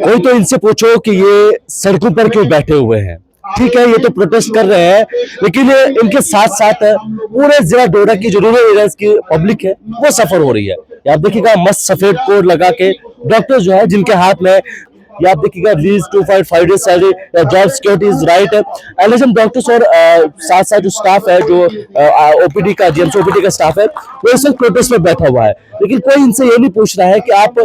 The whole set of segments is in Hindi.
कोई तो इनसे पूछो कि ये सड़कों पर क्यों बैठे हुए हैं। ठीक है, ये तो प्रोटेस्ट कर रहे हैं, लेकिन इनके साथ साथ पूरे जिला डोडा की जो रूरल एरियाज की पब्लिक है वो सफर हो रही है। आप देखिएगा मस्त सफेद कोट लगा के डॉक्टर जो है जिनके हाथ में ये आप देखिएगा release 2.5 days salary, job security is right. LHM doctors और साथ साथ जो स्टाफ है, जो ओपीडी का जीएमसी ओपीडी का स्टाफ है, वो इस वक्त प्रोटेस्ट में बैठा हुआ है। लेकिन कोई इनसे ये नहीं पूछ रहा है कि आप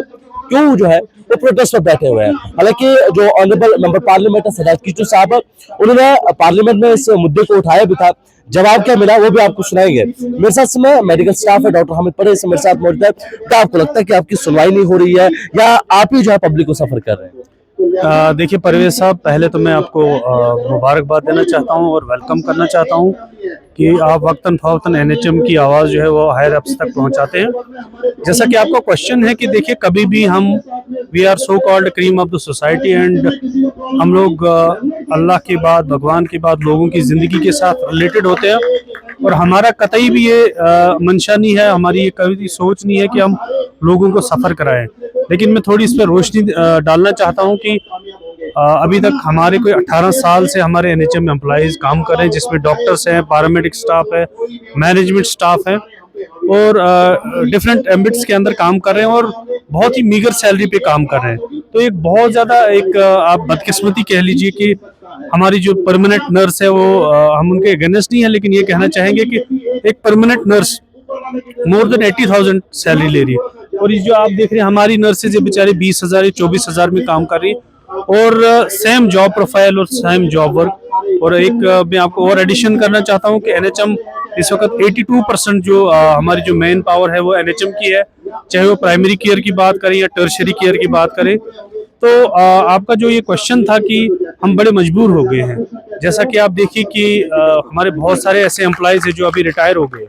क्यों जो है वो प्रोटेस्ट पर बैठे हुए हैं। हालांकि जो ऑनरेबल मेंबर पार्लियामेंट है सजाद किशोर साहब, उन्होंने पार्लियामेंट में इस मुद्दे को उठाया भी था। जवाब क्या मिला वो भी आपको सुनाएंगे। मेरे साथ समय मेडिकल स्टाफ है, डॉक्टर हामिद परे मेरे साथ मौजूद है। क्या आपको लगता है कि आपकी सुनवाई नहीं हो रही है या आप ही जो है पब्लिक को सफर कर रहे हैं? देखिए परवेज साहब, पहले तो मैं आपको मुबारकबाद देना चाहता हूं और वेलकम करना चाहता हूं कि आप वक्तन फ़वक्तन एनएचएम की आवाज़ जो है वो हायर अप्स तक पहुंचाते हैं। जैसा कि आपका क्वेश्चन है कि देखिए कभी भी हम we are so called cream of the society and हम लोग अल्लाह के बाद, भगवान के बाद लोगों की ज़िंदगी के साथ रिलेटेड होते हैं और हमारा कतई भी ये मंशा नहीं है, हमारी ये कभी सोच नहीं है कि हम लोगों को सफ़र कराएं। लेकिन मैं थोड़ी इस पर रोशनी डालना चाहता हूं कि अभी तक हमारे कोई 18 साल से हमारे एनएचएम एम्प्लॉइज काम कर रहे हैं, जिसमें डॉक्टर्स हैं, पैरामेडिक स्टाफ है, मैनेजमेंट स्टाफ है और डिफरेंट एम्बिट्स के अंदर काम कर रहे हैं और बहुत ही मीगर सैलरी पे काम कर रहे हैं। तो एक बहुत ज़्यादा एक आप बदकिस्मती कह लीजिए कि हमारी जो परमानेंट नर्स है वो हम उनके अगेंस्ट नहीं है, लेकिन ये कहना चाहेंगे कि एक permanent nurse more than 80,000 salary ले रही है और ये जो आप देख रहे हैं हमारी नर्सेज ये बेचारे 20,000 या 24,000 में काम कर रही है और सेम जॉब प्रोफाइल और सेम जॉब वर्क। और एक मैं आपको और एडिशन करना चाहता हूँ कि एनएचएम इस वक्त 82% जो हमारी जो मेन पावर है वो एनएचएम की है, चाहे वो प्राइमरी केयर की बात करें या टर्शरी केयर की बात करें। तो आपका जो ये क्वेश्चन था कि हम बड़े मजबूर हो गए हैं, जैसा कि आप देखिए कि हमारे बहुत सारे ऐसे एम्प्लॉयज़ हैं जो अभी रिटायर हो गए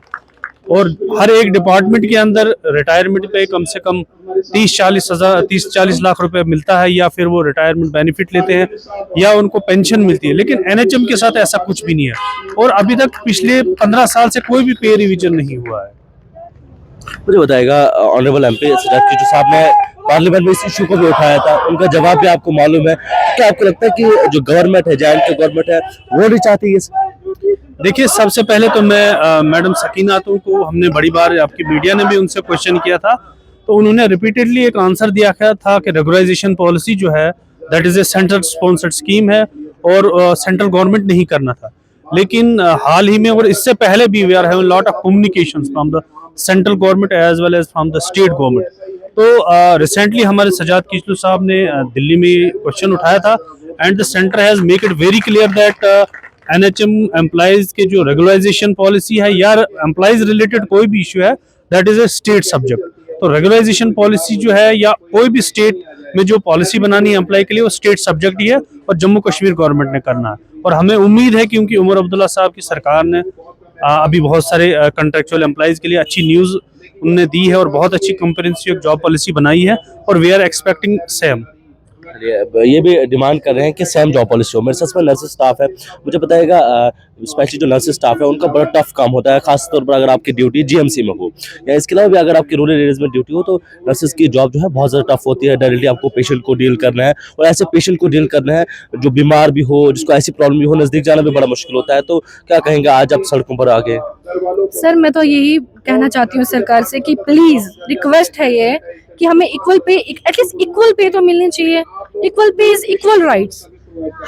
और हर एक डिपार्टमेंट के अंदर रिटायरमेंट पे कम से कम 30-40 लाख रुपए मिलता है या फिर वो रिटायरमेंट बेनिफिट लेते हैं या उनको पेंशन मिलती है। लेकिन एनएचएम के साथ ऐसा कुछ भी नहीं है और अभी तक पिछले 15 साल से कोई भी पे रिवीजन नहीं हुआ है। मुझे बताएगा ऑनरेबल एमपी सजाद किशोर साहब ने पार्लियामेंट में इस इशू को भी उठाया था, उनका जवाब भी आपको मालूम है। क्या आपको लगता है कि जो गवर्नमेंट है, JNK गवर्नमेंट है, वो नहीं चाहती है? देखिए सबसे पहले तो मैं मैडम सकीना को हमने बड़ी बार आपकी मीडिया ने भी उनसे क्वेश्चन किया था, तो उन्होंने रिपीटेडली एक आंसर दिया था कि रेगुलराइजेशन पॉलिसी जो है that is a central sponsored scheme है और सेंट्रल गवर्नमेंट ने ही करना था। लेकिन हाल ही में और इससे पहले भी we are having lot of communications from the central government as well as from the state government. तो रिसेंटली हमारे सजाद किशोर साहब ने दिल्ली में क्वेश्चन उठाया था and the centre has make it very clear that NHM employees के जो रेगुलराइजेशन पॉलिसी है या एम्प्लॉइज रिलेटेड कोई भी इशू है that is a state subject. तो रेगुलराइजेशन पॉलिसी जो है या कोई भी स्टेट में जो पॉलिसी बनानी है एम्प्लॉय के लिए वो स्टेट सब्जेक्ट ही है और जम्मू कश्मीर गवर्नमेंट ने करना है। और हमें उम्मीद है क्योंकि उमर अब्दुल्ला साहब की सरकार ने अभी बहुत सारे कॉन्ट्रेक्चुअल एम्प्लॉइज के लिए अच्छी न्यूज़ उनने दी है और बहुत अच्छी कंप्रिहेंसिव जॉब पॉलिसी बनाई है और वी आर एक्सपेक्टिंग सेम। ये भी डिमांड कर रहे हैं कि सेम जॉब पॉलिसी हो। मेरे साथ में नर्सिंग स्टाफ है, मुझे बताएगा स्पेशली जो नर्सिंग स्टाफ है उनका बड़ा टफ काम होता है, खास तौर पर अगर आपकी ड्यूटी जीएमसी में हो या इसके अलावा भी अगर आपकी रूरल एरियाज में ड्यूटी हो तो नर्सिस की जॉब जो है बहुत ज़्यादा टफ होती है। डायरेक्टली आपको पेशेंट को डील करना है और ऐसे पेशेंट को डील करना है जो बीमार भी हो, जिसको ऐसी प्रॉब्लम भी हो, नज़दीक जाना भी बड़ा मुश्किल होता है। तो क्या कहेंगे आज आप सड़कों पर आ गए? सर मैं तो यही कहना चाहती हूँ सरकार से कि प्लीज रिक्वेस्ट है ये कि हमें equal pay, at least equal pay तो मिलनी चाहिए। Equal pay is equal rights,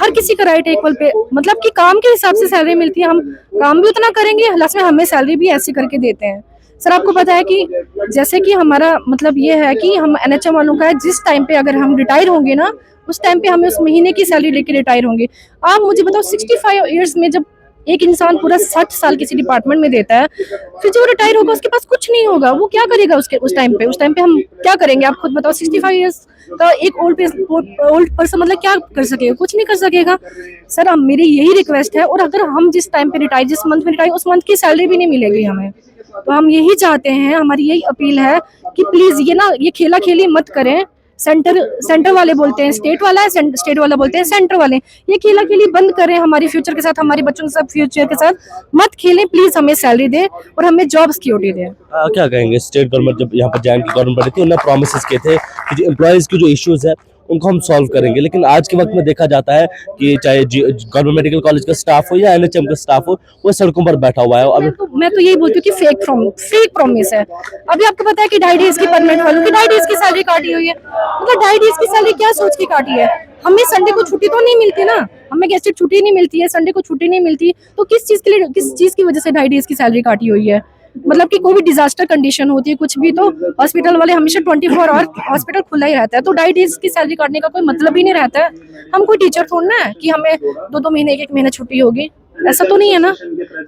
हर किसी का राइट है इक्वल पे, मतलब कि काम के हिसाब से सैलरी मिलती है, हम काम भी उतना करेंगे लास्ट में हमें सैलरी भी ऐसी करके देते हैं। सर आपको पता है कि जैसे कि हमारा मतलब ये है कि हम एनएचएम वालों का है, जिस टाइम पे अगर हम रिटायर होंगे ना उस टाइम पे हमें उस महीने की सैलरी लेके रिटायर होंगे। आप मुझे बताओ 65 ईयर्स में जब एक इंसान पूरा 60 साल किसी डिपार्टमेंट में देता है, फिर जब वो रिटायर होगा उसके पास कुछ नहीं होगा, वो क्या करेगा उसके उस टाइम पे हम क्या करेंगे? आप खुद बताओ 65 ईयर्स का एक ओल्ड पर्सन मतलब क्या कर सकेगा? कुछ नहीं कर सकेगा। सर अब मेरी यही रिक्वेस्ट है, और अगर हम जिस टाइम पे रिटायर, जिस मंथ में रिटायर, उस मंथ की सैलरी भी नहीं मिलेगी हमें। तो हम यही चाहते हैं, हमारी यही अपील है कि प्लीज ये खेला खेली मत करें। सेंटर वाले बोलते हैं स्टेट वाला है, स्टेट वाला बोलते हैं सेंटर वाले, ये खेला खेली बंद करें। हमारे फ्यूचर के साथ, हमारे बच्चों के साथ, फ्यूचर के साथ मत खेलें प्लीज। हमें सैलरी दे और हमें जॉब सिक्योरिटी दे। क्या कहेंगे? स्टेट गवर्नमेंट जब यहाँ पर JNK गवर्नमेंट बनी थी, उन्होंने प्रॉमिसेस किए थे कि जो एम्प्लॉयज के जो इश्यूज है उनको हम सॉल्व करेंगे। लेकिन आज के वक्त में देखा जाता है कि चाहे गवर्नमेंट मेडिकल कॉलेज का स्टाफ हो या एनएचएम का स्टाफ हो, वो सड़कों पर बैठा हुआ है। मैं तो यही बोलती हूँ कि फेक प्रॉमिस है। अभी आपको पता है कि 2.5 डेज की परमानेंट वालों की 2.5 डेज की सैलरी काटी हुई है। मतलब 2.5 डेज की सैलरी क्या सोच के काटी है? हमें संडे को छुट्टी तो नहीं मिलती ना, हमें गेस्टेड छुट्टी नहीं मिलती है, संडे को छुट्टी नहीं मिलती, तो किस चीज की वजह से 2.5 डेज की सैलरी काटी हुई है? मतलब कि कोई भी डिजास्टर कंडीशन होती है कुछ भी, तो हॉस्पिटल वाले हमेशा 24 आवर हॉस्पिटल खुला ही रहता है, तो 2.5 डेज की सैलरी काटने का कोई मतलब ही नहीं रहता है। हम कोई टीचर थोड़ा ना है कि हमें 2-2 महीने 1-1 महीने छुट्टी होगी, ऐसा तो नहीं है ना।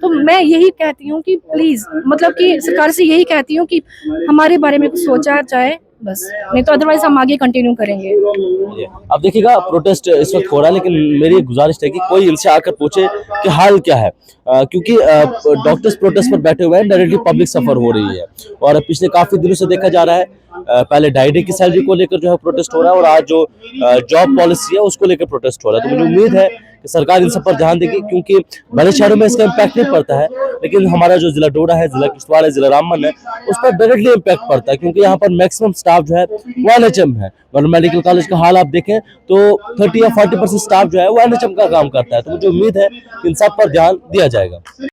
तो मैं यही कहती हूँ कि प्लीज, मतलब कि सरकार से यही कहती हूँ कि हमारे बारे में कुछ सोचा जाए बस, नहीं तो अदरवाइज हम आगे कंटिन्यू करेंगे। अब देखिएगा प्रोटेस्ट इस वक्त हो रहा है, लेकिन मेरी गुजारिश है कि कोई इनसे आकर पूछे कि हाल क्या है, क्योंकि डॉक्टर्स प्रोटेस्ट पर बैठे हुए हैं, डायरेक्टली पब्लिक सफर हो रही है। और पिछले काफी दिनों से देखा जा रहा है, पहले 2.5 डे की सैलरी को लेकर जो है प्रोटेस्ट हो रहा है, और आज जो जॉब पॉलिसी है उसको लेकर प्रोटेस्ट हो रहा है। तो मुझे उम्मीद है कि सरकार इन सब पर ध्यान देगी, क्योंकि बड़े शहरों में इसका इम्पैक्ट नहीं पड़ता है, लेकिन हमारा जो जिला डोडा है, जिला किश्तवाड़ है, जिला रामबन है, उस पर डायरेक्टली इम्पैक्ट पड़ता है, क्योंकि यहाँ पर मैक्सिमम स्टाफ जो है वो एनएचएम है। गवर्नमेंट मेडिकल कॉलेज का हाल आप देखें तो 30 या 40% स्टाफ जो है वो एनएचएम का काम करता है। तो मुझे उम्मीद है कि इन सब पर ध्यान दिया जाएगा।